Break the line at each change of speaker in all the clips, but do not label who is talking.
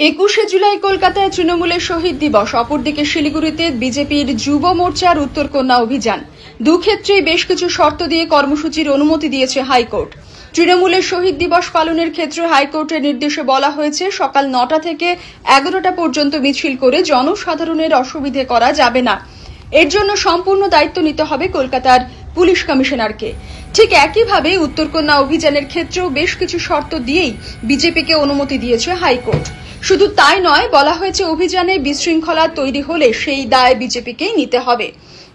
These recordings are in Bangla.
21শে জুলাই কলকাতায় তৃণমূলের শহীদ দিবস, অপরদিকে শিলিগুড়িতে বিজেপির যুব মোর্চার উত্তরকন্যা অভিযান। দুক্ষেত্রেই বেশ কিছু শর্ত দিয়ে কর্মসূচির অনুমতি দিয়েছে হাইকোর্ট। তৃণমূলের শহীদ দিবস পালনের ক্ষেত্রে হাইকোর্টের নির্দেশে বলা হয়েছে সকাল 9টা থেকে 11টা পর্যন্ত মিছিল করে জনসাধারণের অসুবিধে করা যাবে না। এর জন্য সম্পূর্ণ দায়িত্ব নিতে হবে কলকাতার পুলিশ কমিশনারকে। ঠিক একইভাবে উত্তরকন্যা অভিযানের ক্ষেত্রেও বেশ কিছু শর্ত দিয়েই বিজেপিকে অনুমতি দিয়েছে হাইকোর্ট। শুধু তাই নয়, বলা হয়েছে অভিযানে বিশৃঙ্খলা তৈরি হলে সেই দায় বিজেপিকেই নিতে হবে।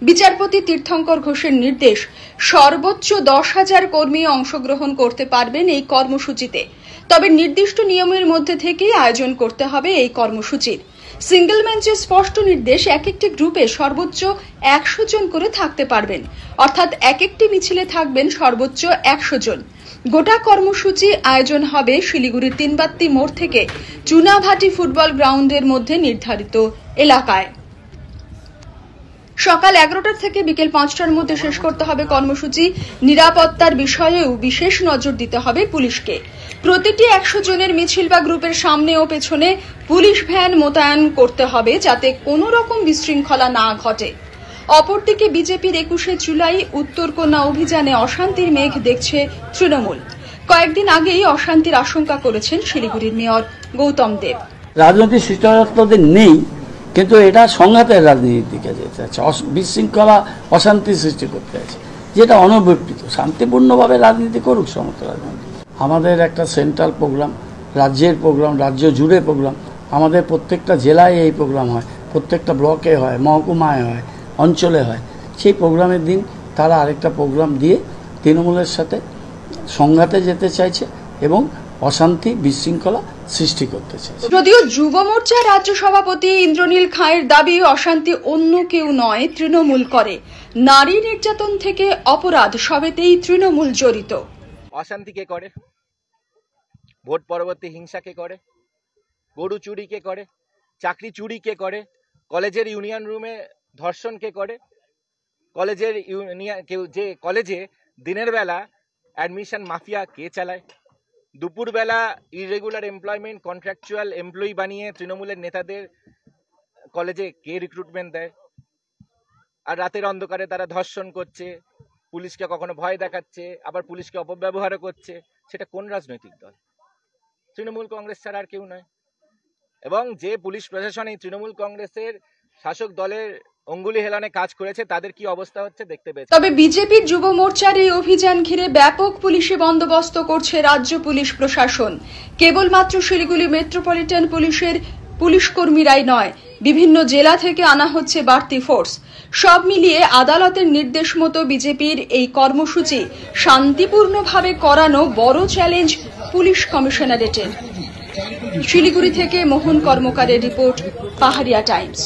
বিচারপতি তীর্থঙ্কর ঘোষের নির্দেশ, সর্বোচ্চ 10,000 কর্মী অংশগ্রহণ করতে পারবেন এই কর্মসূচিতে। তবে নির্দিষ্ট নিয়মের মধ্যে থেকেই আয়োজন করতে হবে এই কর্মসূচির। সিঙ্গেল বেঞ্চের স্পষ্ট নির্দেশ, এক একটি গ্রুপে সর্বোচ্চ 100 জন করে থাকতে পারবেন, অর্থাৎ এক একটি মিছিলে থাকবেন সর্বোচ্চ 100 জন। গোটা কর্মসূচি আয়োজন হবে শিলিগুড়ির তিনবাত্তি মোড় থেকে চুনাভাটি ফুটবল গ্রাউন্ডের মধ্যে নির্ধারিত এলাকায়। সকাল 11টা থেকে বিকেল 5টার মধ্যে শেষ করতে হবে কর্মসূচি। নিরাপত্তার বিষয়েও বিশেষ নজর দিতে হবে পুলিশকে। প্রতিটি 100 জনের মিছিল বা গ্রুপের সামনে ও পেছনে পুলিশ ভ্যান মোতায়েন করতে হবে, যাতে কোনো রকম বিশৃঙ্খলা না ঘটে। অপরদিকে বিজেপির 21শে জুলাই উত্তরকন্যা অভিযানে অশান্তির মেঘ দেখছে তৃণমূল। কয়েকদিন আগেই অশান্তির আশঙ্কা করেছেন শিলিগুড়ির মেয়র গৌতম দেব।
রাজনৈতিক শিষ্টাচার নেই, কিন্তু এটা সংঘাতের রাজনীতির দিকে যেতে আছে, বিশৃঙ্খলা অশান্তি সৃষ্টি করতে আছে, যেটা অনভিপ্রেত। শান্তিপূর্ণভাবে রাজনীতি করুক সমস্ত রাজনীতি। আমাদের একটা সেন্ট্রাল প্রোগ্রাম, রাজ্যের প্রোগ্রাম, রাজ্য জুড়ে প্রোগ্রাম। আমাদের প্রত্যেকটা জেলায় এই প্রোগ্রাম হয়, প্রত্যেকটা ব্লকে হয়, মহকুমায় হয়, অঞ্চলে হয়। সেই প্রোগ্রামের দিন তারা আরেকটা প্রোগ্রাম দিয়ে তৃণমূলের সাথে সংঘাতে যেতে চাইছে এবং অশান্তি বিশৃঙ্খলা সৃষ্টি করতে চাইছে।
যদিও যুব মোর্চার রাজ্য সভাপতি ইন্দ্রনীল খাঁয়ের দাবি, অশান্তি অন্য কেউ নয়, তৃণমূল করে। নারী নির্যাতন থেকে অপরাধ, সবেতেই তৃণমূল জড়িত।
অশান্তি কে করে? ভোট পরবর্তী হিংসা কে করে? গরু চুরি কে করে? চাকরি চুরি কে করে? কলেজের ইউনিয়ন রুমে ধর্ষণ কে করে? কলেজের যে কলেজে দিনের বেলা অ্যাডমিশন মাফিয়া কে চালায়? দুপুরবেলা ইরেগুলার এমপ্লয়মেন্ট কন্ট্রাকচুয়াল এমপ্লয়ি বানিয়ে তৃণমূলের নেতাদের কলেজে কে রিক্রুটমেন্ট দেয়? আর রাতের অন্ধকারে তারা ধর্ষণ করছে, পুলিশকে কখনো ভয় দেখাচ্ছে, আবার পুলিশকে অপব্যবহারও করছে। সেটা কোন রাজনৈতিক দল? তৃণমূল কংগ্রেস ছাড়া আর কেউ নয়। এবং যে পুলিশ প্রশাসন এই তৃণমূল কংগ্রেসের শাসক দলের অঙ্গুলি হেলনে কাজ করেছে, তাদের কি অবস্থা হচ্ছে দেখতে পেয়েছে।
তবে বিজেপির যুব মোর্চার এই অভিযান ঘিরে ব্যাপক পুলিশি বন্দোবস্ত করছে রাজ্য পুলিশ প্রশাসন। কেবলমাত্র শিলিগুড়ি মেট্রোপলিটন পুলিশের পুলিশ কর্মীরাই নয়, বিভিন্ন জেলা থেকে আনা হচ্ছে বাড়তি ফোর্স। সব মিলিয়ে আদালতের নির্দেশ মতো বিজেপির এই কর্মসূচি শান্তিপূর্ণভাবে করানো বড় চ্যালেঞ্জ পুলিশ কমিশনারেটের। শিলিগুড়ি থেকে মোহন কর্মকারের রিপোর্ট, পাহাড়িয়া টাইমস।